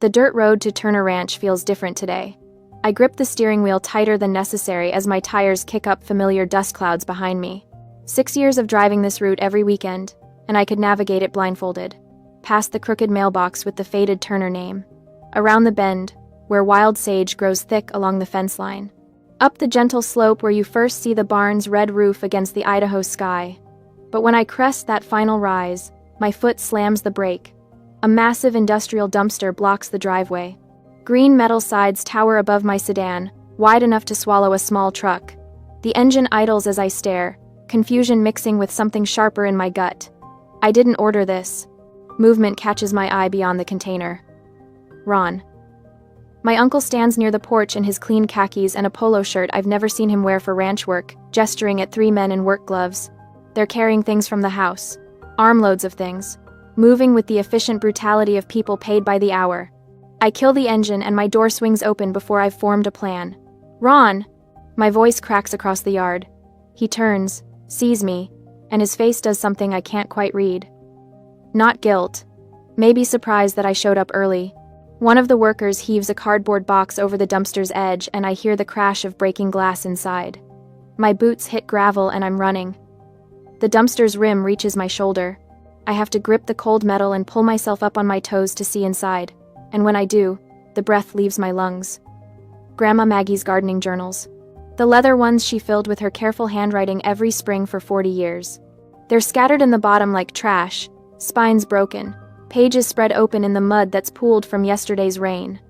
The dirt road to Turner Ranch feels different today. I grip the steering wheel tighter than necessary as my tires kick up familiar dust clouds behind me. 6 years of driving this route every weekend, and I could navigate it blindfolded. Past the crooked mailbox with the faded Turner name. Around the bend, where wild sage grows thick along the fence line. Up the gentle slope where you first see the barn's red roof against the Idaho sky. But when I crest that final rise, my foot slams the brake. A massive industrial dumpster blocks the driveway. Green metal sides tower above my sedan, wide enough to swallow a small truck. The engine idles as I stare, confusion mixing with something sharper in my gut. I didn't order this. Movement catches my eye beyond the container. Ron. My uncle stands near the porch in his clean khakis and a polo shirt I've never seen him wear for ranch work, gesturing at 3 men in work gloves. They're carrying things from the house. Armloads of things. Moving with the efficient brutality of people paid by the hour. I kill the engine and my door swings open before I've formed a plan. Ron! My voice cracks across the yard. He turns, sees me, and his face does something I can't quite read. Not guilt. Maybe surprise that I showed up early. One of the workers heaves a cardboard box over the dumpster's edge and I hear the crash of breaking glass inside. My boots hit gravel and I'm running. The dumpster's rim reaches my shoulder. I have to grip the cold metal and pull myself up on my toes to see inside. And when I do, the breath leaves my lungs. Grandma Maggie's gardening journals. The leather ones she filled with her careful handwriting every spring for 40 years. They're scattered in the bottom like trash, spines broken, pages spread open in the mud that's pooled from yesterday's rain.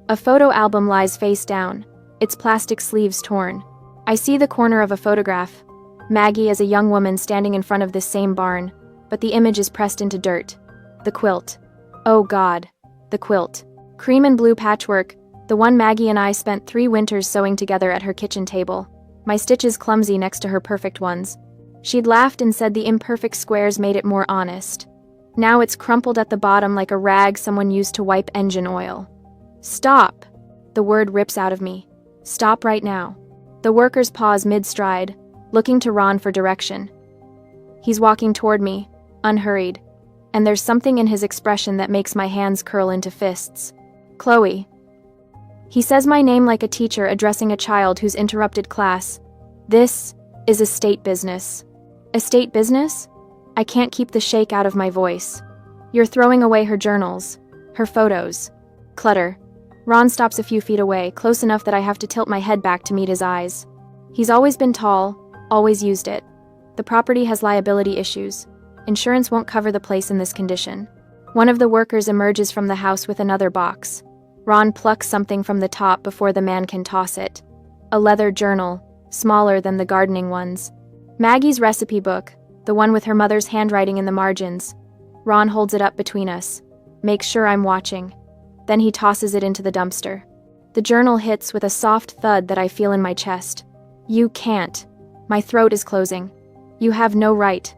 A photo album lies face down, its plastic sleeves torn. I see the corner of a photograph, Maggie as a young woman standing in front of this same barn, but the image is pressed into dirt. The quilt. Oh God, the quilt. Cream and blue patchwork, the one Maggie and I spent 3 winters sewing together at her kitchen table. My stitches clumsy next to her perfect ones. She'd laughed and said the imperfect squares made it more honest. Now it's crumpled at the bottom like a rag someone used to wipe engine oil. Stop! The word rips out of me. Stop right now. The workers pause mid-stride, looking to Ron for direction. He's walking toward me, unhurried, and there's something in his expression that makes my hands curl into fists. Chloe. He says my name like a teacher addressing a child who's interrupted class. This is estate business. Estate business? I can't keep the shake out of my voice. You're throwing away her journals, her photos. Clutter. Ron stops a few feet away, close enough that I have to tilt my head back to meet his eyes. He's always been tall, always used it. The property has liability issues. Insurance won't cover the place in this condition. One of the workers emerges from the house with another box. Ron plucks something from the top before the man can toss it. A leather journal, smaller than the gardening ones. Maggie's recipe book, the one with her mother's handwriting in the margins. Ron holds it up between us, makes sure I'm watching. Then he tosses it into the dumpster. The journal hits with a soft thud that I feel in my chest. You can't. My throat is closing. You have no right.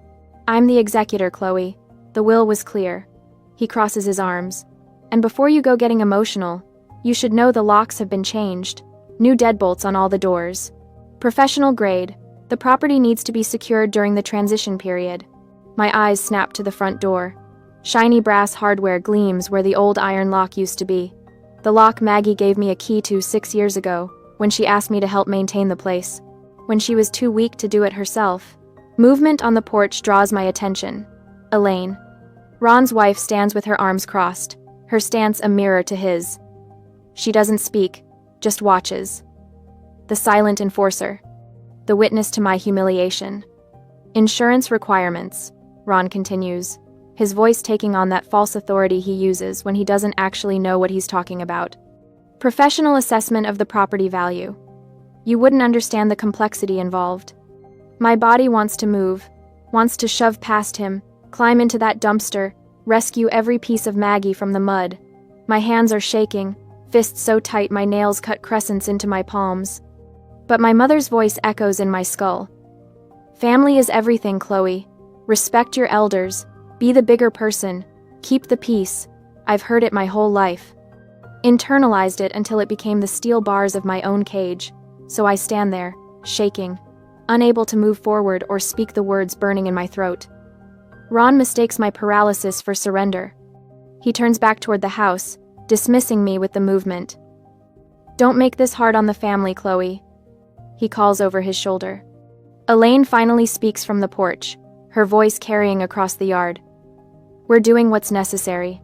I'm the executor, Chloe. The will was clear. He crosses his arms. And before you go getting emotional, you should know the locks have been changed. New deadbolts on all the doors. Professional grade. The property needs to be secured during the transition period. My eyes snap to the front door. Shiny brass hardware gleams where the old iron lock used to be. The lock Maggie gave me a key to 6 years ago, when she asked me to help maintain the place. When she was too weak to do it herself. Movement on the porch draws my attention. Elaine. Ron's wife stands with her arms crossed, her stance a mirror to his. She doesn't speak, just watches. The silent enforcer. The witness to my humiliation. Insurance requirements, Ron continues, his voice taking on that false authority he uses when he doesn't actually know what he's talking about. Professional assessment of the property value. You wouldn't understand the complexity involved. My body wants to move, wants to shove past him, climb into that dumpster, rescue every piece of Maggie from the mud. My hands are shaking, fists so tight my nails cut crescents into my palms. But my mother's voice echoes in my skull. Family is everything, Chloe. Respect your elders. Be the bigger person. Keep the peace. I've heard it my whole life. Internalized it until it became the steel bars of my own cage. So I stand there, shaking, unable to move forward or speak the words burning in my throat. Ron mistakes my paralysis for surrender. He turns back toward the house, dismissing me with the movement. "Don't make this hard on the family, Chloe," he calls over his shoulder. Elaine finally speaks from the porch, her voice carrying across the yard. "We're doing what's necessary."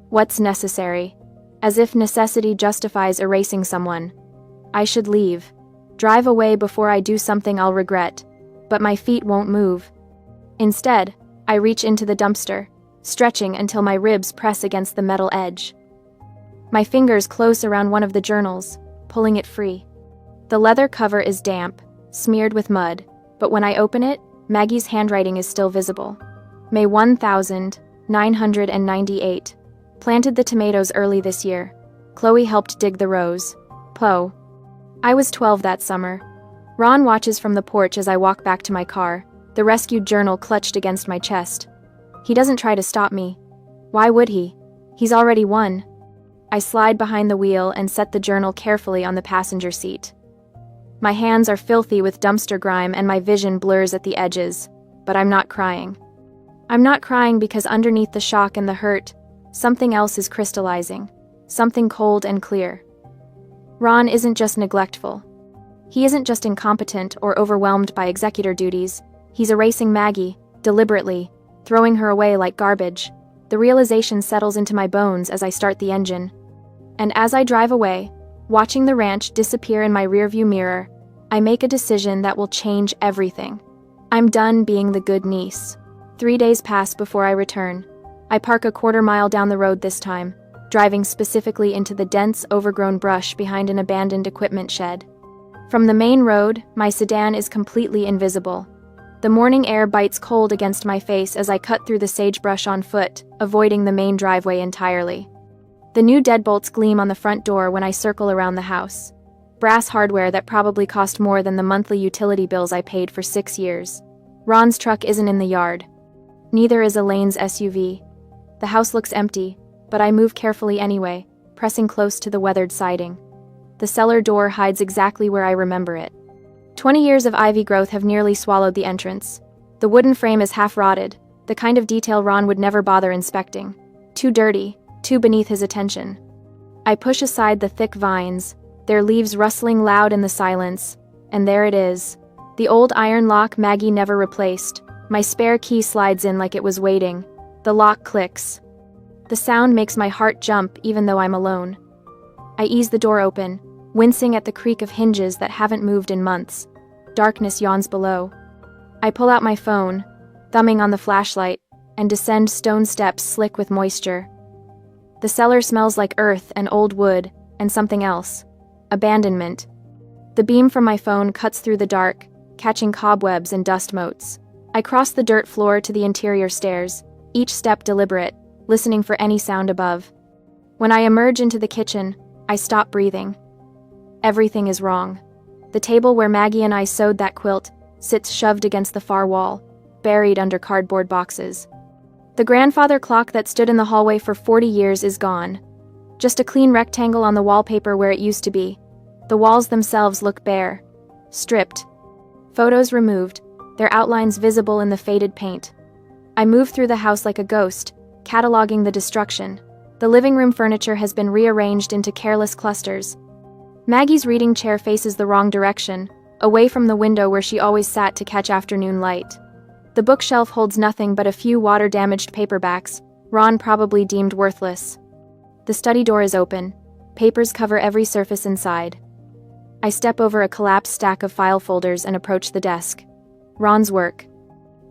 What's necessary? As if necessity justifies erasing someone. I should leave. Drive away before I do something I'll regret. But my feet won't move. Instead, I reach into the dumpster, stretching until my ribs press against the metal edge. My fingers close around one of the journals, pulling it free. The leather cover is damp, smeared with mud, but when I open it, Maggie's handwriting is still visible. May 1998. Planted the tomatoes early this year. Chloe helped dig the rows. Poe. I was 12 that summer. Ron watches from the porch as I walk back to my car, the rescued journal clutched against my chest. He doesn't try to stop me. Why would he? He's already won. I slide behind the wheel and set the journal carefully on the passenger seat. My hands are filthy with dumpster grime and my vision blurs at the edges, but I'm not crying. I'm not crying because underneath the shock and the hurt, something else is crystallizing, something cold and clear. Ron isn't just neglectful. He isn't just incompetent or overwhelmed by executor duties. He's erasing Maggie, deliberately, throwing her away like garbage. The realization settles into my bones as I start the engine. And as I drive away, watching the ranch disappear in my rearview mirror, I make a decision that will change everything. I'm done being the good niece. 3 days pass before I return. I park a quarter-mile down the road this time, driving specifically into the dense, overgrown brush behind an abandoned equipment shed. From the main road, my sedan is completely invisible. The morning air bites cold against my face as I cut through the sagebrush on foot, avoiding the main driveway entirely. The new deadbolts gleam on the front door when I circle around the house. Brass hardware that probably cost more than the monthly utility bills I paid for 6 years. Ron's truck isn't in the yard. Neither is Elaine's SUV. The house looks empty, but I move carefully anyway, pressing close to the weathered siding. The cellar door hides exactly where I remember it. 20 years of ivy growth have nearly swallowed the entrance. The wooden frame is half rotted, the kind of detail Ron would never bother inspecting. Too dirty, too beneath his attention. I push aside the thick vines, their leaves rustling loud in the silence, and there it is. The old iron lock Maggie never replaced. My spare key slides in like it was waiting. The lock clicks. The sound makes my heart jump even though I'm alone. I ease the door open, wincing at the creak of hinges that haven't moved in months. Darkness yawns below. I pull out my phone, thumbing on the flashlight, and descend stone steps slick with moisture. The cellar smells like earth and old wood, and something else. Abandonment. The beam from my phone cuts through the dark, catching cobwebs and dust motes. I cross the dirt floor to the interior stairs, each step deliberate, listening for any sound above. When I emerge into the kitchen, I stop breathing. Everything is wrong. The table where Maggie and I sewed that quilt sits shoved against the far wall, buried under cardboard boxes. The grandfather clock that stood in the hallway for 40 years is gone. Just a clean rectangle on the wallpaper where it used to be. The walls themselves look bare, stripped. Photos removed, their outlines visible in the faded paint. I move through the house like a ghost, cataloging the destruction. The living room furniture has been rearranged into careless clusters. Maggie's reading chair faces the wrong direction, away from the window where she always sat to catch afternoon light. The bookshelf holds nothing but a few water-damaged paperbacks, Ron probably deemed worthless. The study door is open. Papers cover every surface inside. I step over a collapsed stack of file folders and approach the desk. Ron's work.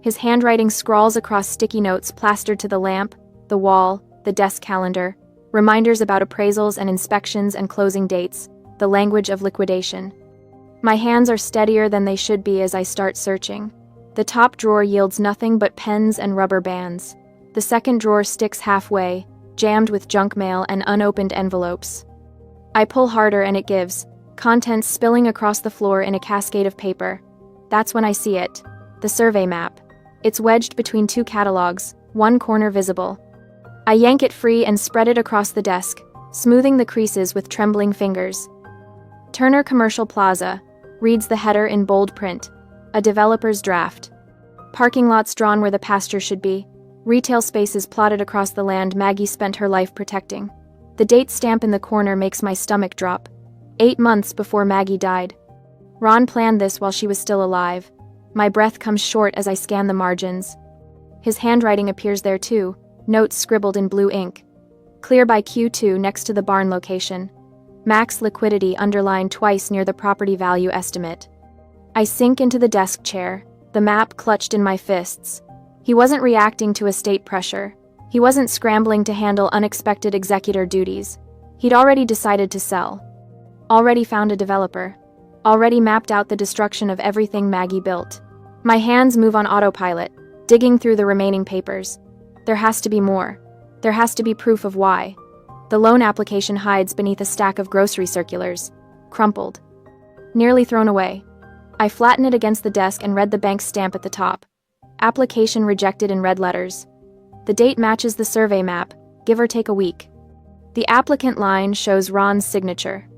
His handwriting scrawls across sticky notes plastered to the lamp, the wall, the desk calendar, reminders about appraisals and inspections and closing dates, the language of liquidation. My hands are steadier than they should be as I start searching. The top drawer yields nothing but pens and rubber bands. The second drawer sticks halfway, jammed with junk mail and unopened envelopes. I pull harder and it gives, contents spilling across the floor in a cascade of paper. That's when I see it. The survey map. It's wedged between two catalogs, one corner visible. I yank it free and spread it across the desk, smoothing the creases with trembling fingers. Turner Commercial Plaza, reads the header in bold print. A developer's draft. Parking lots drawn where the pasture should be. Retail spaces plotted across the land Maggie spent her life protecting. The date stamp in the corner makes my stomach drop. 8 months before Maggie died. Ron planned this while she was still alive. My breath comes short as I scan the margins. His handwriting appears there too, notes scribbled in blue ink. Clear by Q2 next to the barn location. Max liquidity underlined twice near the property value estimate. I sink into the desk chair, the map clutched in my fists. He wasn't reacting to estate pressure. He wasn't scrambling to handle unexpected executor duties. He'd already decided to sell. Already found a developer. Already mapped out the destruction of everything Maggie built. My hands move on autopilot, digging through the remaining papers. There has to be more. There has to be proof of why. The loan application hides beneath a stack of grocery circulars. Crumpled. Nearly thrown away. I flatten it against the desk and read the bank's stamp at the top. Application rejected in red letters. The date matches the survey map, give or take a week. The applicant line shows Ron's signature.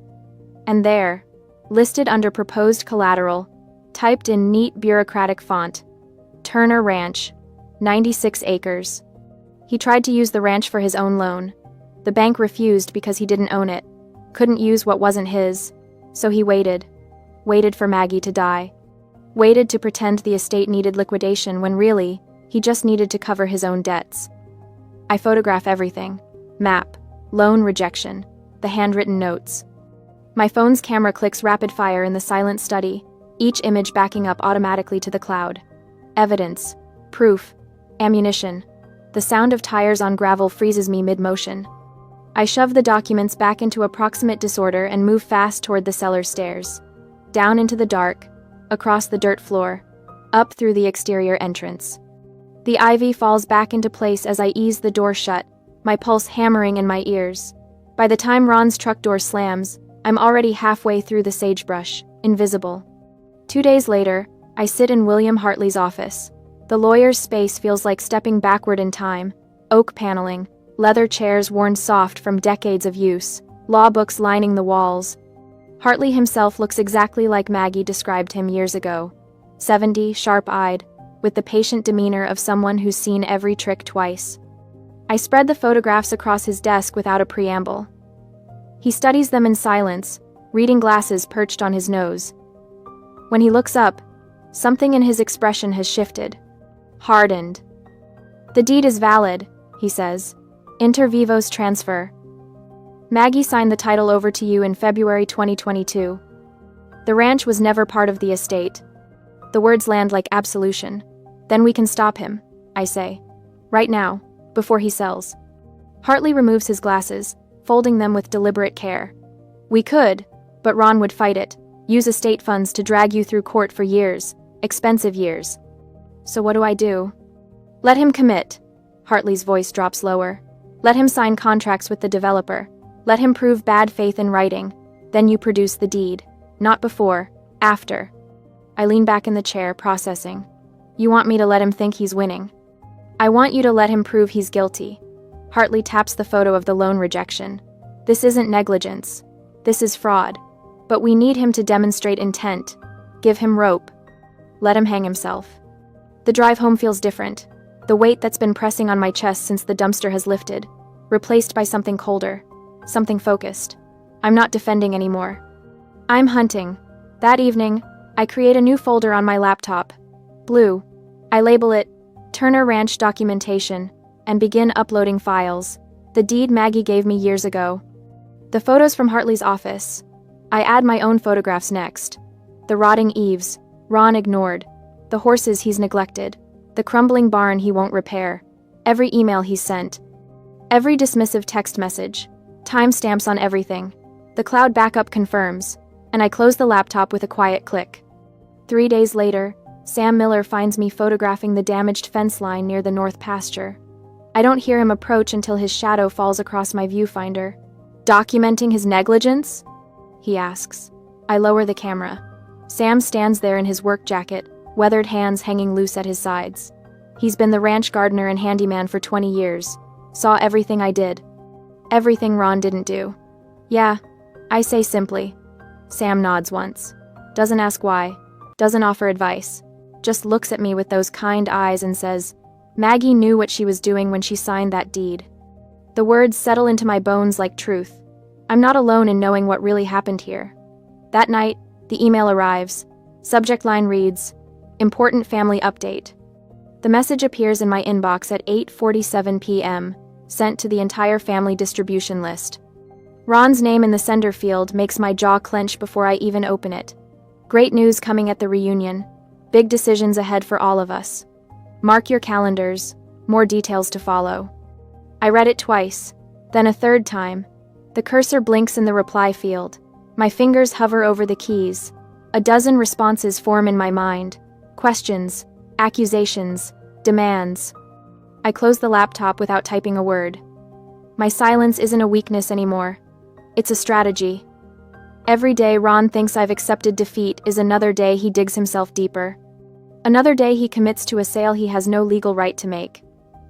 And there, listed under proposed collateral, typed in neat bureaucratic font, Turner Ranch, 96 acres. He tried to use the ranch for his own loan. The bank refused because he didn't own it, couldn't use what wasn't his, so he waited. Waited for Maggie to die. Waited to pretend the estate needed liquidation when really, he just needed to cover his own debts. I photograph everything. Map, loan rejection, the handwritten notes. My phone's camera clicks rapid fire in the silent study, each image backing up automatically to the cloud. Evidence, proof, ammunition. The sound of tires on gravel freezes me mid-motion. I shove the documents back into approximate disorder and move fast toward the cellar stairs. Down into the dark, across the dirt floor, up through the exterior entrance. The ivy falls back into place as I ease the door shut, my pulse hammering in my ears. By the time Ron's truck door slams, I'm already halfway through the sagebrush, invisible. 2 days later, I sit in William Hartley's office. The lawyer's space feels like stepping backward in time. Oak paneling, leather chairs worn soft from decades of use, law books lining the walls. Hartley himself looks exactly like Maggie described him years ago. 70, sharp-eyed, with the patient demeanor of someone who's seen every trick twice. I spread the photographs across his desk without a preamble. He studies them in silence, reading glasses perched on his nose. When he looks up, something in his expression has shifted. Hardened. "The deed is valid," he says. "Inter vivos transfer. Maggie signed the title over to you in February 2022. The ranch was never part of the estate." The words land like absolution. "Then we can stop him," I say. "Right now, before he sells." Hartley removes his glasses, folding them with deliberate care. "We could, but Ron would fight it. Use estate funds to drag you through court for years, expensive years." "So what do I do?" "Let him commit." Hartley's voice drops lower. "Let him sign contracts with the developer. Let him prove bad faith in writing. Then you produce the deed. Not before, after." I lean back in the chair, processing. "You want me to let him think he's winning?" "I want you to let him prove he's guilty." Hartley taps the photo of the loan rejection. "This isn't negligence. This is fraud. But we need him to demonstrate intent. Give him rope. Let him hang himself." The drive home feels different. The weight that's been pressing on my chest since the dumpster has lifted, replaced by something colder, something focused. I'm not defending anymore. I'm hunting. That evening, I create a new folder on my laptop. Blue. I label it Turner Ranch Documentation and begin uploading files. The deed Maggie gave me years ago. The photos from Hartley's office. I add my own photographs next. The rotting eaves, Ron ignored. The horses he's neglected. The crumbling barn he won't repair. Every email he's sent. Every dismissive text message. Timestamps on everything. The cloud backup confirms, and I close the laptop with a quiet click. 3 days later, Sam Miller finds me photographing the damaged fence line near the north pasture. I don't hear him approach until his shadow falls across my viewfinder. "Documenting his negligence?" he asks. I lower the camera. Sam stands there in his work jacket, weathered hands hanging loose at his sides. He's been the ranch gardener and handyman for 20 years. Saw everything I did. Everything Ron didn't do. "Yeah," I say simply. Sam nods once. Doesn't ask why. Doesn't offer advice. Just looks at me with those kind eyes and says, "Maggie knew what she was doing when she signed that deed." The words settle into my bones like truth. I'm not alone in knowing what really happened here. That night, the email arrives. Subject line reads, "Important family update." The message appears in my inbox at 8:47 p.m., sent to the entire family distribution list. Ron's name in the sender field makes my jaw clench before I even open it. Great news coming at the reunion. Big decisions ahead for all of us. Mark your calendars, more details to follow. I read it twice, then a third time. The cursor blinks in the reply field. My fingers hover over the keys. A dozen responses form in my mind. Questions, accusations, demands. I close the laptop without typing a word. My silence isn't a weakness anymore. It's a strategy. Every day Ron thinks I've accepted defeat is another day he digs himself deeper. Another day he commits to a sale he has no legal right to make.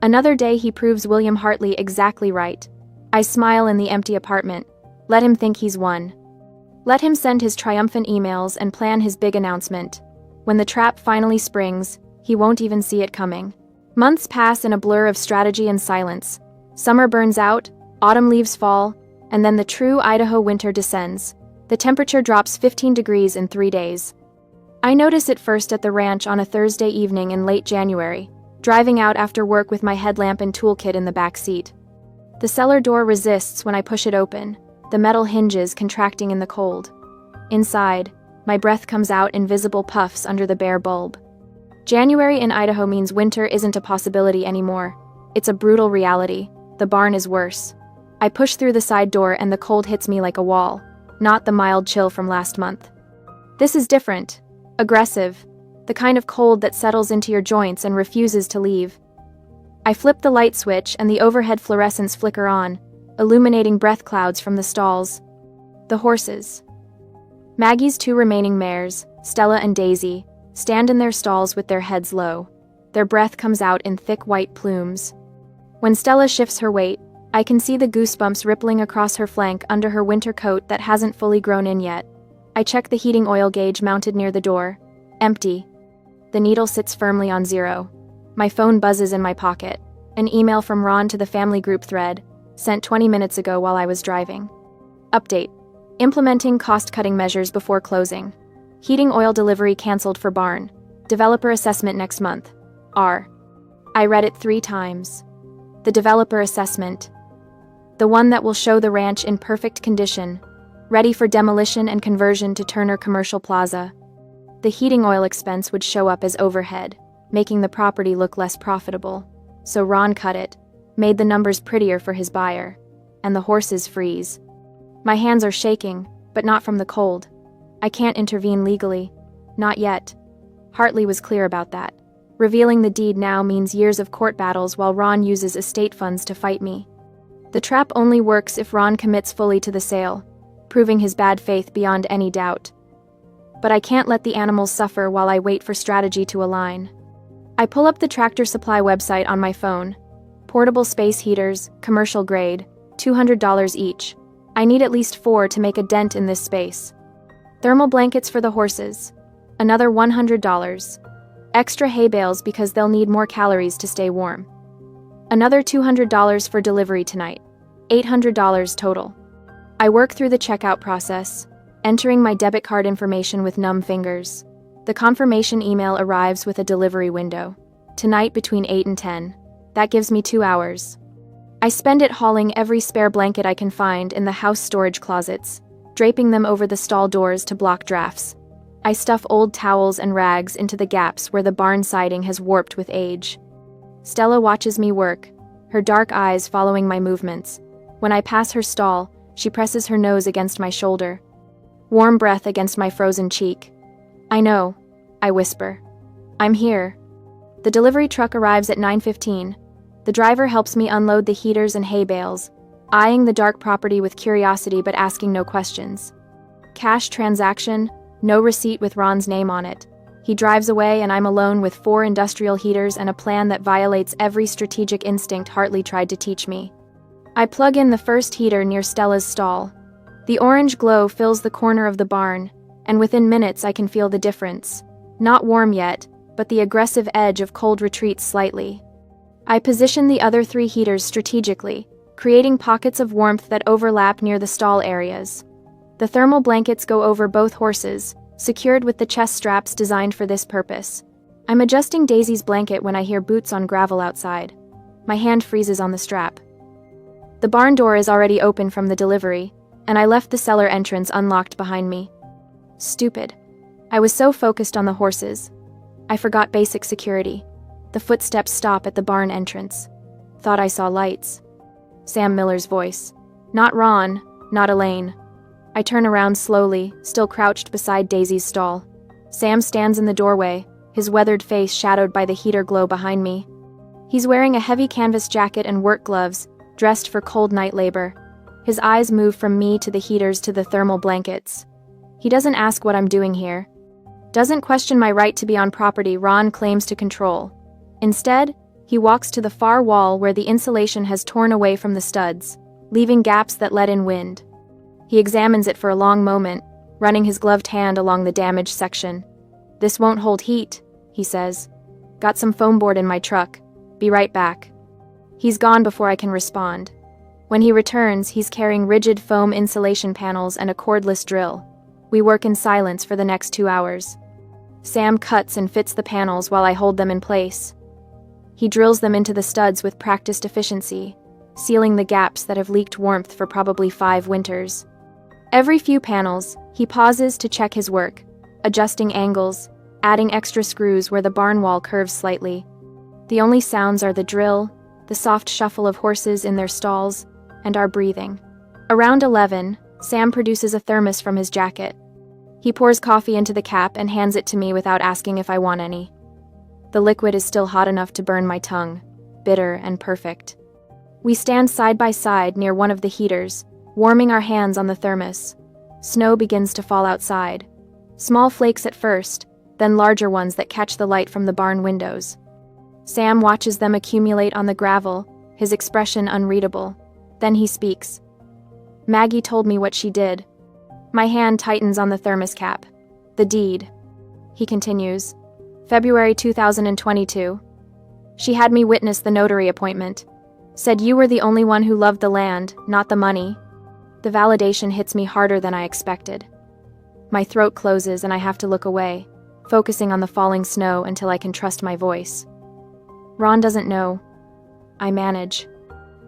Another day he proves William Hartley exactly right. I smile in the empty apartment. Let him think he's won. Let him send his triumphant emails and plan his big announcement. When the trap finally springs, he won't even see it coming. Months pass in a blur of strategy and silence. Summer burns out, autumn leaves fall, and then the true Idaho winter descends. The temperature drops 15 degrees in 3 days. I notice it first at the ranch on a Thursday evening in late January, driving out after work with my headlamp and toolkit in the back seat. The cellar door resists when I push it open, the metal hinges contracting in the cold. Inside, my breath comes out in visible puffs under the bare bulb. January in Idaho means winter isn't a possibility anymore. It's a brutal reality. The barn is worse. I push through the side door and the cold hits me like a wall, not the mild chill from last month. This is different. Aggressive. The kind of cold that settles into your joints and refuses to leave. I flip the light switch and the overhead fluorescents flicker on, illuminating breath clouds from the stalls. The horses. Maggie's 2 remaining mares, Stella and Daisy, stand in their stalls with their heads low. Their breath comes out in thick white plumes. When Stella shifts her weight, I can see the goosebumps rippling across her flank under her winter coat that hasn't fully grown in yet. I check the heating oil gauge mounted near the door. Empty. The needle sits firmly on 0. My phone buzzes in my pocket. An email from Ron to the family group thread, sent 20 minutes ago while I was driving. Update. Implementing cost-cutting measures before closing. Heating oil delivery canceled for barn. Developer assessment next month. R. I read it 3 times. The developer assessment. The one that will show the ranch in perfect condition, ready for demolition and conversion to Turner Commercial Plaza. The heating oil expense would show up as overhead, making the property look less profitable. So Ron cut it, made the numbers prettier for his buyer, and the horses freeze. My hands are shaking, but not from the cold. I can't intervene legally. Not yet. Hartley was clear about that. Revealing the deed now means years of court battles while Ron uses estate funds to fight me. The trap only works if Ron commits fully to the sale, proving his bad faith beyond any doubt. But I can't let the animals suffer while I wait for strategy to align. I pull up the Tractor Supply website on my phone. Portable space heaters, commercial grade, $200 each. I need at least 4 to make a dent in this space. Thermal blankets for the horses. Another $100. Extra hay bales because they'll need more calories to stay warm. Another $200 for delivery tonight. $800 total. I work through the checkout process, entering my debit card information with numb fingers. The confirmation email arrives with a delivery window. Tonight between 8 and 10. That gives me 2 hours. I spend it hauling every spare blanket I can find in the house storage closets, draping them over the stall doors to block drafts. I stuff old towels and rags into the gaps where the barn siding has warped with age. Stella watches me work, her dark eyes following my movements. When I pass her stall, she presses her nose against my shoulder. Warm breath against my frozen cheek. I know, I whisper. I'm here. The delivery truck arrives at 9:15. The driver helps me unload the heaters and hay bales, eyeing the dark property with curiosity but asking no questions. Cash transaction, no receipt with Ron's name on it. He drives away and I'm alone with 4 industrial heaters and a plan that violates every strategic instinct Hartley tried to teach me. I plug in the first heater near Stella's stall. The orange glow fills the corner of the barn, and within minutes I can feel the difference. Not warm yet, but the aggressive edge of cold retreats slightly. I position the other 3 heaters strategically, creating pockets of warmth that overlap near the stall areas. The thermal blankets go over both horses, secured with the chest straps designed for this purpose. I'm adjusting Daisy's blanket when I hear boots on gravel outside. My hand freezes on the strap. The barn door is already open from the delivery, and I left the cellar entrance unlocked behind me. Stupid. I was so focused on the horses. I forgot basic security. The footsteps stop at the barn entrance. Thought I saw lights. Sam Miller's voice. Not Ron, not Elaine. I turn around slowly, still crouched beside Daisy's stall. Sam stands in the doorway, his weathered face shadowed by the heater glow behind me. He's wearing a heavy canvas jacket and work gloves, dressed for cold night labor. His eyes move from me to the heaters to the thermal blankets. He doesn't ask what I'm doing here. Doesn't question my right to be on property Ron claims to control. Instead, he walks to the far wall where the insulation has torn away from the studs, leaving gaps that let in wind. He examines it for a long moment, running his gloved hand along the damaged section. "This won't hold heat," he says. "Got some foam board in my truck. Be right back." He's gone before I can respond. When he returns, he's carrying rigid foam insulation panels and a cordless drill. We work in silence for the next 2 hours. Sam cuts and fits the panels while I hold them in place. He drills them into the studs with practiced efficiency, sealing the gaps that have leaked warmth for probably 5 winters. Every few panels, he pauses to check his work, adjusting angles, adding extra screws where the barn wall curves slightly. The only sounds are the drill, the soft shuffle of horses in their stalls, and our breathing. Around 11, Sam produces a thermos from his jacket. He pours coffee into the cap and hands it to me without asking if I want any. The liquid is still hot enough to burn my tongue, bitter and perfect. We stand side by side near one of the heaters, warming our hands on the thermos. Snow begins to fall outside. Small flakes at first, then larger ones that catch the light from the barn windows. Sam watches them accumulate on the gravel, his expression unreadable. Then he speaks. "Maggie told me what she did." My hand tightens on the thermos cap. "The deed," he continues. "February 2022. She had me witness the notary appointment. Said you were the only one who loved the land, not the money." The validation hits me harder than I expected. My throat closes and I have to look away, focusing on the falling snow until I can trust my voice. "Ron doesn't know." I manage.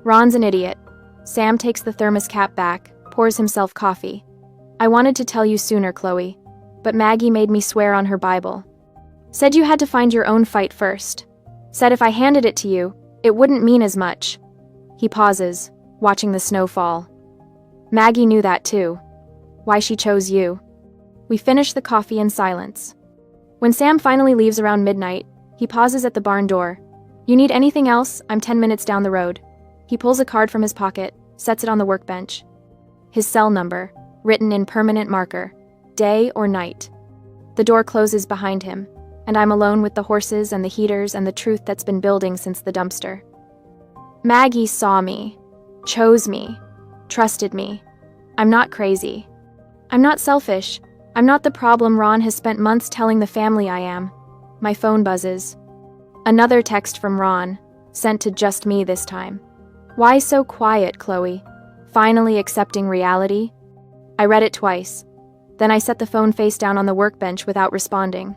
"Ron's an idiot." Sam takes the thermos cap back, pours himself coffee. "I wanted to tell you sooner, Chloe, but Maggie made me swear on her Bible. Said you had to find your own fight first. Said if I handed it to you, it wouldn't mean as much." He pauses, watching the snow fall. "Maggie knew that too. Why she chose you." We finish the coffee in silence. When Sam finally leaves around midnight, he pauses at the barn door. "You need anything else? I'm 10 minutes down the road." He pulls a card from his pocket, sets it on the workbench. His cell number, written in permanent marker, day or night. The door closes behind him, and I'm alone with the horses and the heaters and the truth that's been building since the dumpster. Maggie saw me, chose me, trusted me. I'm not crazy. I'm not selfish. I'm not the problem Ron has spent months telling the family I am. My phone buzzes. Another text from Ron, sent to just me this time. "Why so quiet, Chloe? Finally accepting reality?" I read it twice. Then I set the phone face down on the workbench without responding.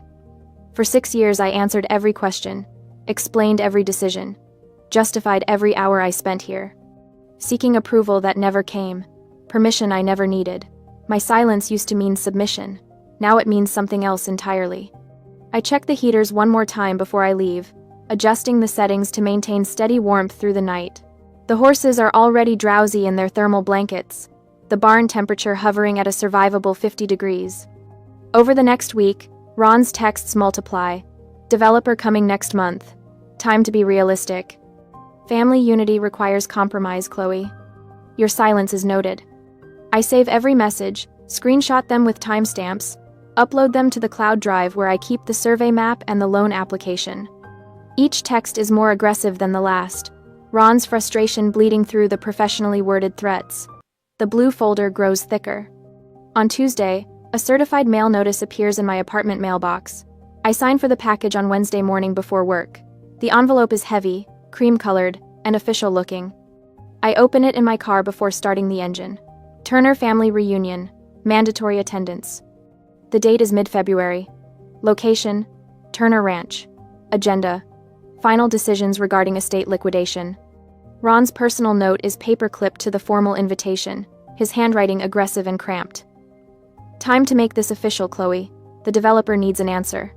For 6 years I answered every question, explained every decision, justified every hour I spent here. Seeking approval that never came, permission I never needed. My silence used to mean submission. Now it means something else entirely. I check the heaters one more time before I leave, adjusting the settings to maintain steady warmth through the night. The horses are already drowsy in their thermal blankets, the barn temperature hovering at a survivable 50 degrees. Over the next week, Ron's texts multiply. "Developer coming next month. Time to be realistic. Family unity requires compromise, Chloe. Your silence is noted." I save every message, screenshot them with timestamps, upload them to the cloud drive where I keep the survey map and the loan application. Each text is more aggressive than the last, Ron's frustration bleeding through the professionally worded threats. The blue folder grows thicker. On Tuesday, a certified mail notice appears in my apartment mailbox. I sign for the package on Wednesday morning before work. The envelope is heavy, cream-colored, and official-looking. I open it in my car before starting the engine. Turner family reunion. Mandatory attendance. The date is mid-February. Location: Turner Ranch. Agenda: final decisions regarding estate liquidation. Ron's personal note is paper-clipped to the formal invitation, his handwriting aggressive and cramped. Time to make this official, Chloe. The developer needs an answer.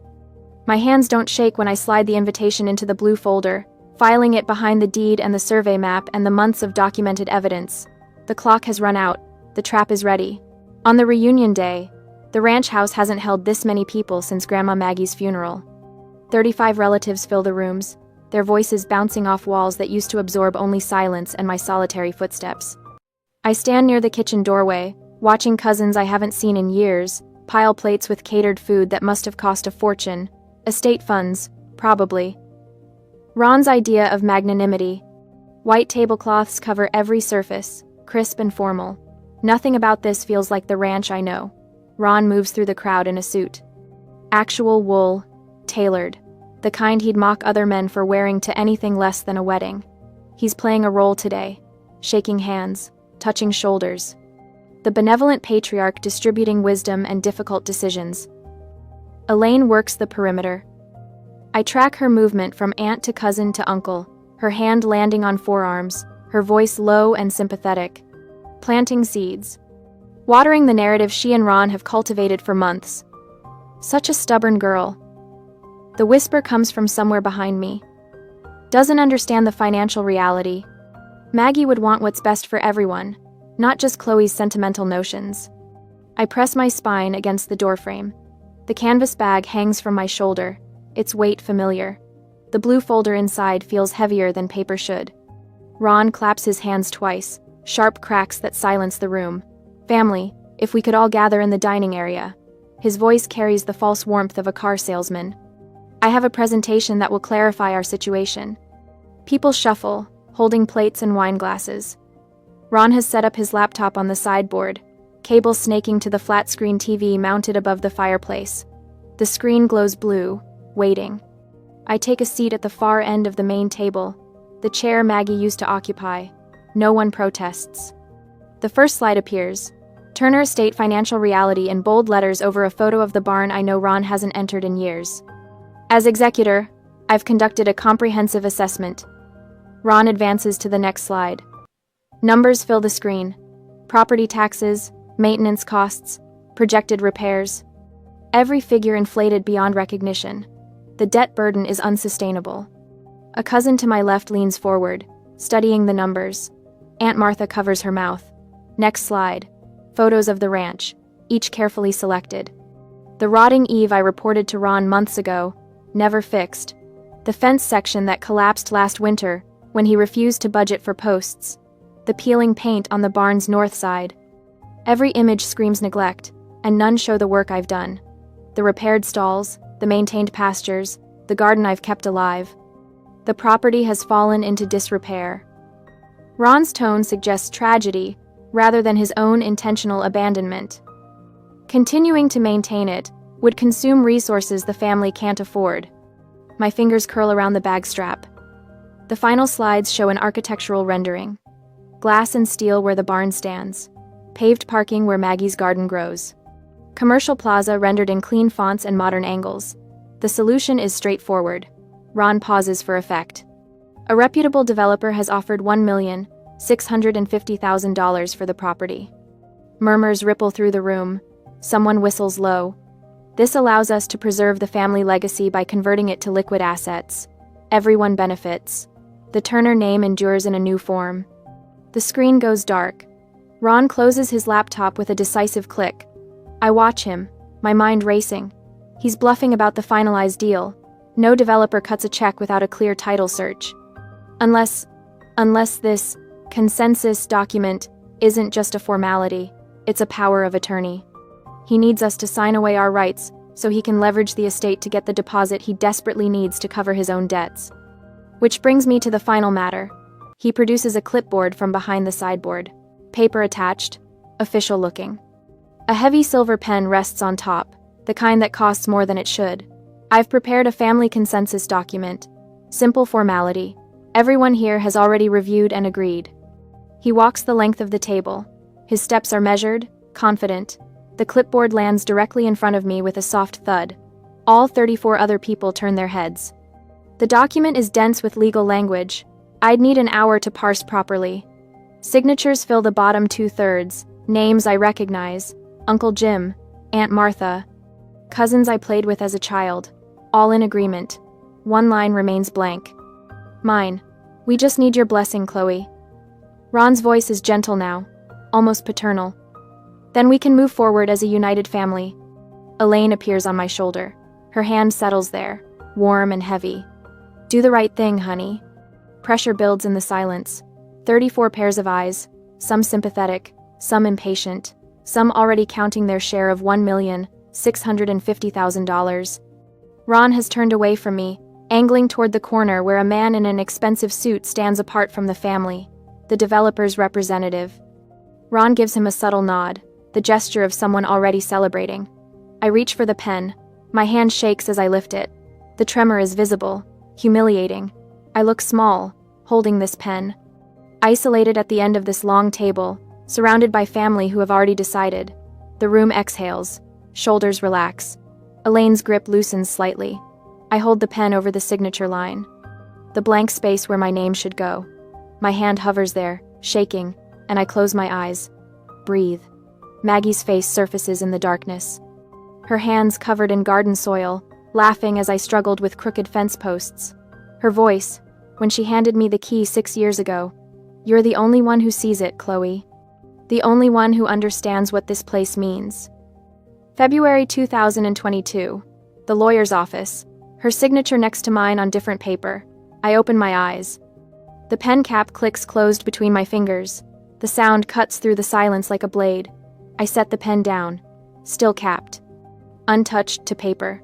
My hands don't shake when I slide the invitation into the blue folder, filing it behind the deed and the survey map and the months of documented evidence. The clock has run out. The trap is ready. On the reunion day, the ranch house hasn't held this many people since Grandma Maggie's funeral. 35 relatives fill the rooms, their voices bouncing off walls that used to absorb only silence and my solitary footsteps. I stand near the kitchen doorway, watching cousins I haven't seen in years, pile plates with catered food that must have cost a fortune, estate funds, probably. Ron's idea of magnanimity. White tablecloths cover every surface, crisp and formal. Nothing about this feels like the ranch I know. Ron moves through the crowd in a suit. Actual wool, tailored. The kind he'd mock other men for wearing to anything less than a wedding. He's playing a role today, shaking hands, touching shoulders. The benevolent patriarch distributing wisdom and difficult decisions. Elaine works the perimeter. I track her movement from aunt to cousin to uncle, her hand landing on forearms, her voice low and sympathetic. Planting seeds. Watering the narrative she and Ron have cultivated for months. Such a stubborn girl. The whisper comes from somewhere behind me. Doesn't understand the financial reality. Maggie would want what's best for everyone, not just Chloe's sentimental notions. I press my spine against the doorframe. The canvas bag hangs from my shoulder, its weight familiar. The blue folder inside feels heavier than paper should. Ron claps his hands twice, sharp cracks that silence the room. Family, if we could all gather in the dining area. His voice carries the false warmth of a car salesman. I have a presentation that will clarify our situation. People shuffle, holding plates and wine glasses. Ron has set up his laptop on the sideboard, cable snaking to the flat-screen TV mounted above the fireplace. The screen glows blue, waiting. I take a seat at the far end of the main table, the chair Maggie used to occupy. No one protests. The first slide appears. Turner Estate Financial Reality in bold letters over a photo of the barn I know Ron hasn't entered in years. As executor, I've conducted a comprehensive assessment. Ron advances to the next slide. Numbers fill the screen. Property taxes, maintenance costs, projected repairs. Every figure inflated beyond recognition. The debt burden is unsustainable. A cousin to my left leans forward, studying the numbers. Aunt Martha covers her mouth. Next slide. Photos of the ranch, each carefully selected. The rotting eave I reported to Ron months ago, never fixed. The fence section that collapsed last winter when he refused to budget for posts. The peeling paint on the barn's north side. Every image screams neglect, and none show the work I've done. The repaired stalls, the maintained pastures, the garden I've kept alive. The property has fallen into disrepair. Ron's tone suggests tragedy rather than his own intentional abandonment. Continuing to maintain it would consume resources the family can't afford. My fingers curl around the bag strap. The final slides show an architectural rendering. Glass and steel where the barn stands. Paved parking where Maggie's garden grows. Commercial plaza rendered in clean fonts and modern angles. The solution is straightforward. Ron pauses for effect. A reputable developer has offered $1,650,000 for the property. Murmurs ripple through the room. Someone whistles low. This allows us to preserve the family legacy by converting it to liquid assets. Everyone benefits. The Turner name endures in a new form. The screen goes dark. Ron closes his laptop with a decisive click. I watch him, my mind racing. He's bluffing about the finalized deal. No developer cuts a check without a clear title search. Unless this consensus document isn't just a formality, it's a power of attorney. He needs us to sign away our rights so he can leverage the estate to get the deposit he desperately needs to cover his own debts. Which brings me to the final matter. He produces a clipboard from behind the sideboard. Paper attached, official looking. A heavy silver pen rests on top, the kind that costs more than it should. I've prepared a family consensus document. Simple formality. Everyone here has already reviewed and agreed. He walks the length of the table. His steps are measured, confident. The clipboard lands directly in front of me with a soft thud. All 34 other people turn their heads. The document is dense with legal language. I'd need an hour to parse properly. Signatures fill the bottom 2/3. Names I recognize: Uncle Jim, Aunt Martha, cousins I played with as a child, all in agreement. One line remains blank. Mine. We just need your blessing, Chloe. Ron's voice is gentle now, almost paternal. Then we can move forward as a united family. Elaine appears on my shoulder. Her hand settles there, warm and heavy. Do the right thing, honey. Pressure builds in the silence. 34 pairs of eyes, some sympathetic, some impatient, some already counting their share of $1,650,000. Ron has turned away from me, angling toward the corner where a man in an expensive suit stands apart from the family, the developer's representative. Ron gives him a subtle nod, the gesture of someone already celebrating. I reach for the pen. My hand shakes as I lift it. The tremor is visible, humiliating. I look small, holding this pen. Isolated at the end of this long table, surrounded by family who have already decided. The room exhales, shoulders relax. Elaine's grip loosens slightly. I hold the pen over the signature line, the blank space where my name should go. My hand hovers there, shaking, and I close my eyes. Breathe. Maggie's face surfaces in the darkness. Her hands covered in garden soil, laughing as I struggled with crooked fence posts. Her voice, when she handed me the key 6 years ago. You're the only one who sees it, Chloe. The only one who understands what this place means. February 2022. The lawyer's office. Her signature next to mine on different paper. I open my eyes. The pen cap clicks closed between my fingers. The sound cuts through the silence like a blade. I set the pen down, still capped. Untouched to paper.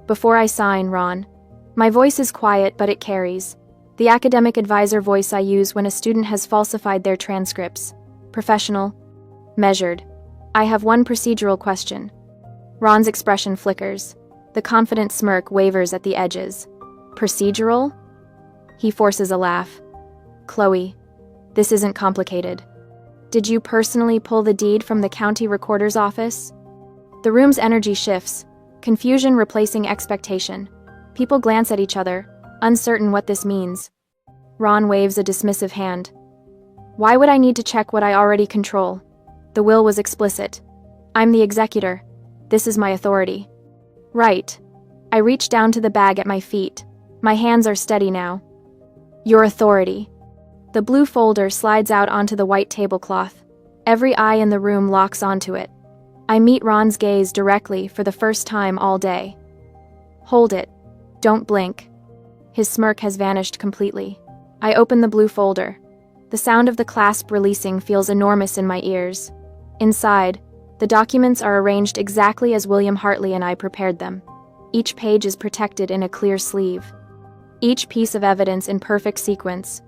Before I sign, Ron. My voice is quiet, but it carries. The academic advisor voice I use when a student has falsified their transcripts. Professional. Measured. I have one procedural question. Ron's expression flickers. The confident smirk wavers at the edges. Procedural? He forces a laugh. Chloe, this isn't complicated. Did you personally pull the deed from the county recorder's office? The room's energy shifts, confusion replacing expectation. People glance at each other, uncertain what this means. Ron waves a dismissive hand. Why would I need to check what I already control? The will was explicit. I'm the executor. This is my authority. Right. I reach down to the bag at my feet. My hands are steady now. Your authority. The blue folder slides out onto the white tablecloth. Every eye in the room locks onto it. I meet Ron's gaze directly for the first time all day. Hold it. Don't blink. His smirk has vanished completely. I open the blue folder. The sound of the clasp releasing feels enormous in my ears. Inside, the documents are arranged exactly as William Hartley and I prepared them. Each page is protected in a clear sleeve. Each piece of evidence in perfect sequence.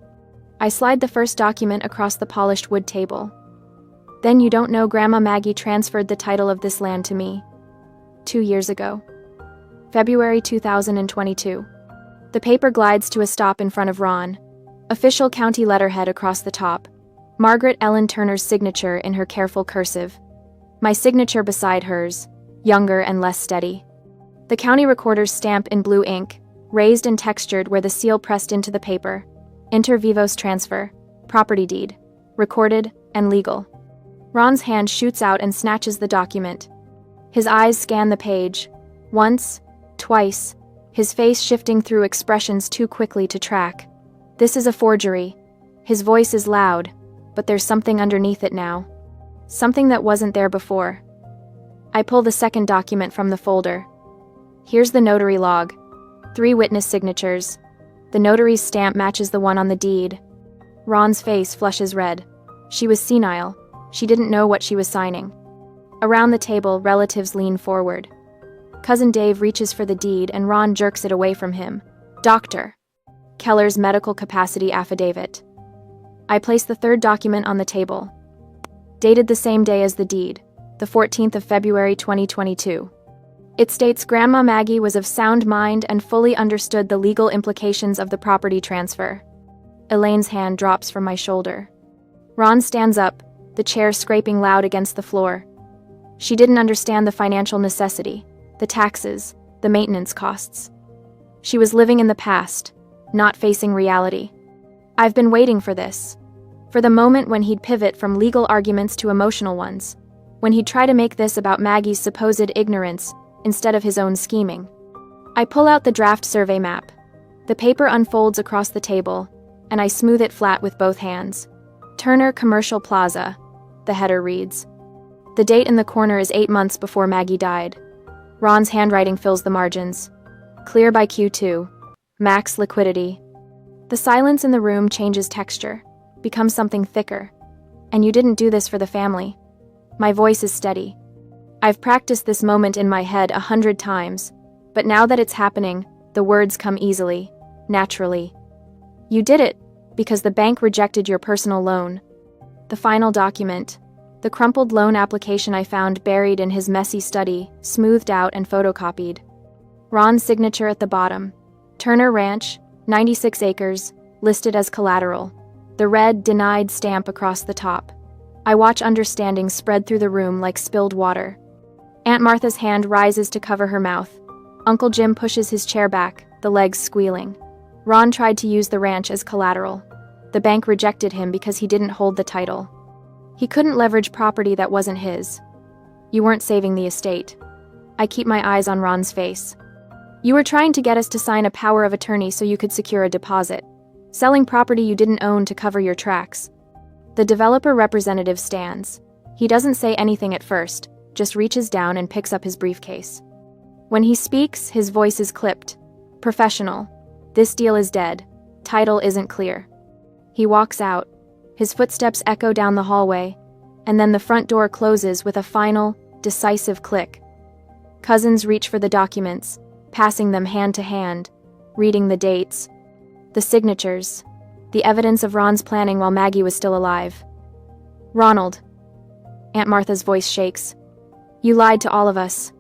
I slide the first document across the polished wood table. Then you don't know Grandma Maggie transferred the title of this land to me. 2 years ago. February 2022. The paper glides to a stop in front of Ron. Official county letterhead across the top. Margaret Ellen Turner's signature in her careful cursive. My signature beside hers, younger and less steady. The county recorder's stamp in blue ink, raised and textured where the seal pressed into the paper. Inter vivos transfer, property deed, recorded and legal. Ron's hand shoots out and snatches the document. His eyes scan the page. Once, twice, his face shifting through expressions too quickly to track. This is a forgery. His voice is loud, but there's something underneath it now. Something that wasn't there before. I pull the second document from the folder. Here's the notary log. 3 witness signatures. The notary's stamp matches the one on the deed. Ron's face flushes red. She was senile. She didn't know what she was signing. Around the table, relatives lean forward. Cousin Dave reaches for the deed and Ron jerks it away from him. Doctor. Keller's medical capacity affidavit. I place the third document on the table. Dated the same day as the deed, the 14th of February 2022. It states Grandma Maggie was of sound mind and fully understood the legal implications of the property transfer. Elaine's hand drops from my shoulder. Ron stands up, the chair scraping loud against the floor. She didn't understand the financial necessity, the taxes, the maintenance costs. She was living in the past, not facing reality. I've been waiting for this. For the moment when he'd pivot from legal arguments to emotional ones. When he'd try to make this about Maggie's supposed ignorance instead of his own scheming. I pull out the draft survey map. The paper unfolds across the table, and I smooth it flat with both hands. Turner Commercial Plaza, the header reads. The date in the corner is 8 months before Maggie died. Ron's handwriting fills the margins. Clear by Q2. Max liquidity. The silence in the room changes texture, becomes something thicker. And you didn't do this for the family. My voice is steady. I've practiced this moment in my head 100 times, but now that it's happening, the words come easily, naturally. You did it, because the bank rejected your personal loan. The final document, the crumpled loan application I found buried in his messy study, smoothed out and photocopied. Ron's signature at the bottom. Turner Ranch, 96 acres, listed as collateral. The red, denied stamp across the top. I watch understanding spread through the room like spilled water. Aunt Martha's hand rises to cover her mouth. Uncle Jim pushes his chair back, the legs squealing. Ron tried to use the ranch as collateral. The bank rejected him because he didn't hold the title. He couldn't leverage property that wasn't his. You weren't saving the estate. I keep my eyes on Ron's face. You were trying to get us to sign a power of attorney so you could secure a deposit. Selling property you didn't own to cover your tracks. The developer representative stands. He doesn't say anything at first, just reaches down and picks up his briefcase. When he speaks, his voice is clipped. Professional. This deal is dead. Title isn't clear. He walks out. His footsteps echo down the hallway, and then the front door closes with a final, decisive click. Cousins reach for the documents, passing them hand to hand, reading the dates, the signatures, the evidence of Ron's planning while Maggie was still alive. Ronald. Aunt Martha's voice shakes. You lied to all of us.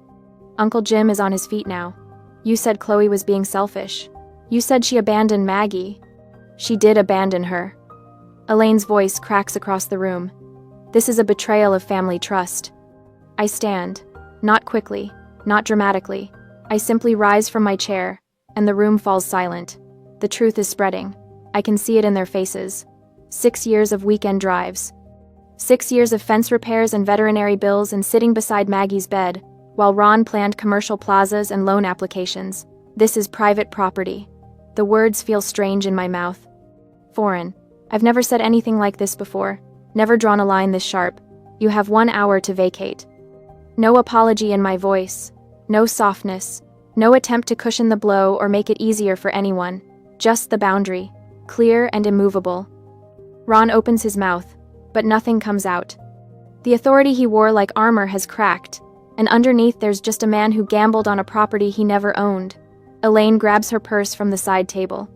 Uncle Jim is on his feet now. You said Chloe was being selfish. You said she abandoned Maggie. She did abandon her. Elaine's voice cracks across the room. This is a betrayal of family trust. I stand. Not quickly, not dramatically. I simply rise from my chair, and the room falls silent. The truth is spreading. I can see it in their faces. 6 years of weekend drives. 6 years of fence repairs and veterinary bills and sitting beside Maggie's bed, while Ron planned commercial plazas and loan applications. This is private property. The words feel strange in my mouth. Foreign. I've never said anything like this before. Never drawn a line this sharp. You have 1 hour to vacate. No apology in my voice. No softness. No attempt to cushion the blow or make it easier for anyone. Just the boundary. Clear and immovable. Ron opens his mouth, but nothing comes out. The authority he wore like armor has cracked, and underneath there's just a man who gambled on a property he never owned. Elaine grabs her purse from the side table.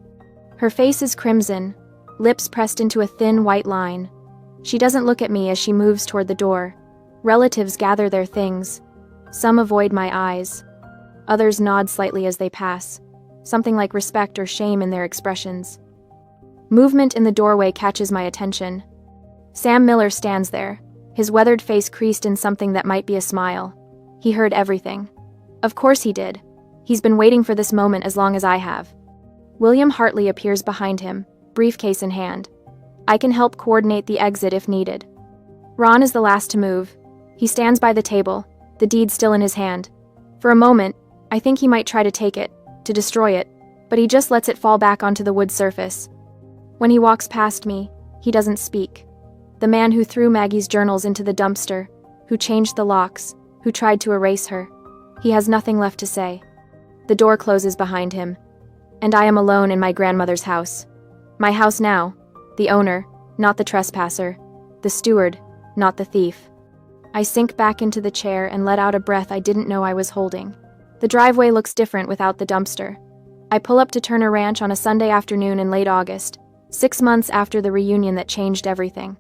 Her face is crimson, lips pressed into a thin white line. She doesn't look at me as she moves toward the door. Relatives gather their things. Some avoid my eyes. Others nod slightly as they pass, something like respect or shame in their expressions. Movement in the doorway catches my attention. Sam Miller stands there, his weathered face creased in something that might be a smile. He heard everything. Of course he did. He's been waiting for this moment as long as I have. William Hartley appears behind him, briefcase in hand. I can help coordinate the exit if needed. Ron is the last to move. He stands by the table, the deed still in his hand. For a moment, I think he might try to take it, to destroy it, but he just lets it fall back onto the wood surface. When he walks past me, he doesn't speak. The man who threw Maggie's journals into the dumpster, who changed the locks, who tried to erase her. He has nothing left to say. The door closes behind him, and I am alone in my grandmother's house. My house now, the owner, not the trespasser, the steward, not the thief. I sink back into the chair and let out a breath I didn't know I was holding. The driveway looks different without the dumpster. I pull up to Turner Ranch on a Sunday afternoon in late August, 6 months after the reunion that changed everything.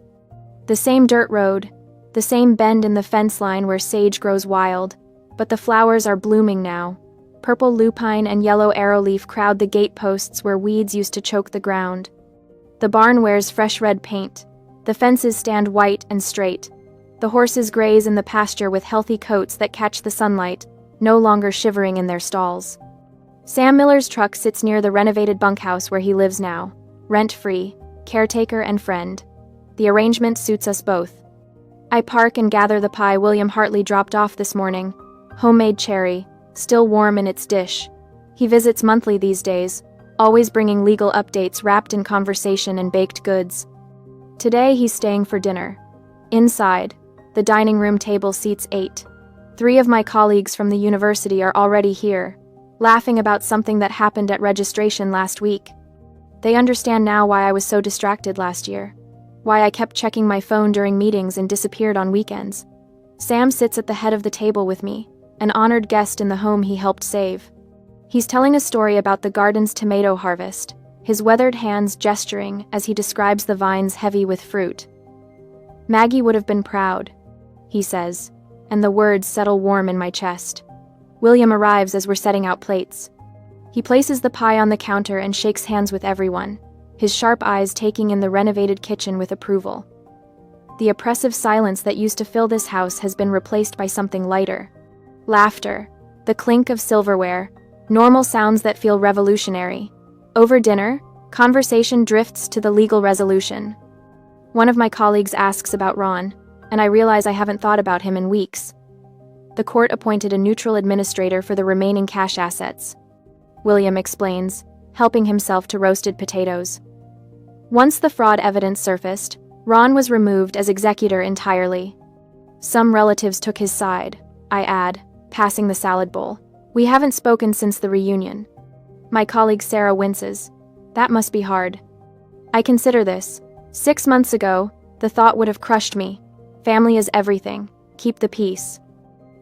The same dirt road, the same bend in the fence line where sage grows wild, but the flowers are blooming now. Purple lupine and yellow arrowleaf crowd the gate posts where weeds used to choke the ground. The barn wears fresh red paint, The fences stand white and straight. The horses graze in the pasture with healthy coats that catch the sunlight, no longer shivering in their stalls. Sam Miller's truck sits near the renovated bunkhouse where he lives now, rent-free, caretaker and friend. The arrangement suits us both. I park and gather the pie William Hartley dropped off this morning, homemade cherry, still warm in its dish. He visits monthly these days, always bringing legal updates wrapped in conversation and baked goods. Today he's staying for dinner. Inside, the dining room table seats 8. 3 of my colleagues from the university are already here, laughing about something that happened at registration last week. They understand now why I was so distracted last year, why I kept checking my phone during meetings and disappeared on weekends. Sam sits at the head of the table with me, an honored guest in the home he helped save. He's telling a story about the garden's tomato harvest, his weathered hands gesturing as he describes the vines heavy with fruit. Maggie would have been proud, he says, and the words settle warm in my chest. William arrives as we're setting out plates. He places the pie on the counter and shakes hands with everyone, his sharp eyes taking in the renovated kitchen with approval. The oppressive silence that used to fill this house has been replaced by something lighter. Laughter, the clink of silverware, normal sounds that feel revolutionary. Over dinner, conversation drifts to the legal resolution. One of my colleagues asks about Ron, and I realize I haven't thought about him in weeks. The court appointed a neutral administrator for the remaining cash assets. William explains, helping himself to roasted potatoes. Once the fraud evidence surfaced, Ron was removed as executor entirely. Some relatives took his side, I add, passing the salad bowl. We haven't spoken since the reunion. My colleague Sarah winces. That must be hard. I consider this. 6 months ago, the thought would have crushed me. Family is everything. Keep the peace.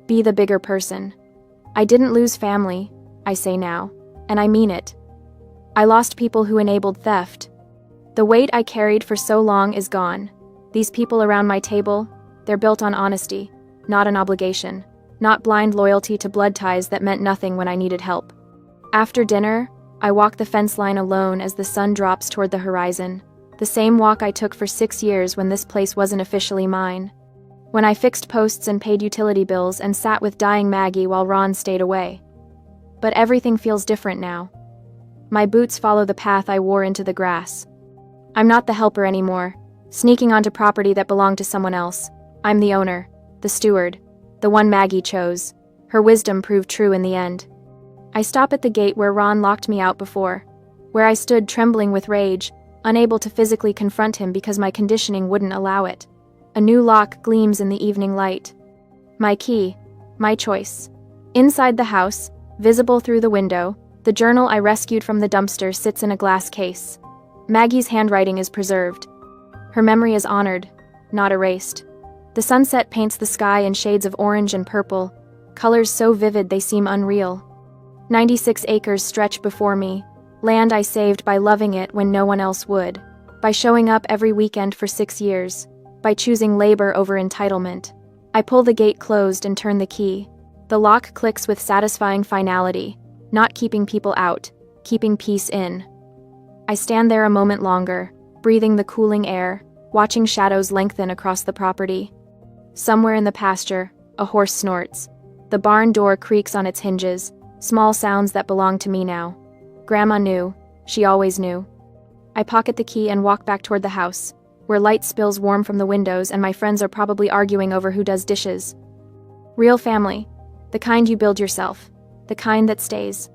Be the bigger person. I didn't lose family, I say now, and I mean it. I lost people who enabled theft. The weight I carried for so long is gone. These people around my table, they're built on honesty, not an obligation, not blind loyalty to blood ties that meant nothing when I needed help. After dinner, I walk the fence line alone as the sun drops toward the horizon, the same walk I took for 6 years when this place wasn't officially mine. When I fixed posts and paid utility bills and sat with dying Maggie while Ron stayed away. But everything feels different now. My boots follow the path I wore into the grass. I'm not the helper anymore, sneaking onto property that belonged to someone else. I'm the owner, the steward, the one Maggie chose. Her wisdom proved true in the end. I stop at the gate where Ron locked me out before, where I stood trembling with rage, unable to physically confront him because my conditioning wouldn't allow it. A new lock gleams in the evening light. My key, my choice. Inside the house, visible through the window, the journal I rescued from the dumpster sits in a glass case. Maggie's handwriting is preserved. Her memory is honored, not erased. The sunset paints the sky in shades of orange and purple, colors so vivid they seem unreal. 96 acres stretch before me, land I saved by loving it when no one else would, by showing up every weekend for 6 years, by choosing labor over entitlement. I pull the gate closed and turn the key. The lock clicks with satisfying finality, not keeping people out, keeping peace in. I stand there a moment longer, breathing the cooling air, watching shadows lengthen across the property. Somewhere in the pasture, a horse snorts. The barn door creaks on its hinges, small sounds that belong to me now. Grandma knew. She always knew. I pocket the key and walk back toward the house, where light spills warm from the windows and my friends are probably arguing over who does dishes. Real family. The kind you build yourself. The kind that stays.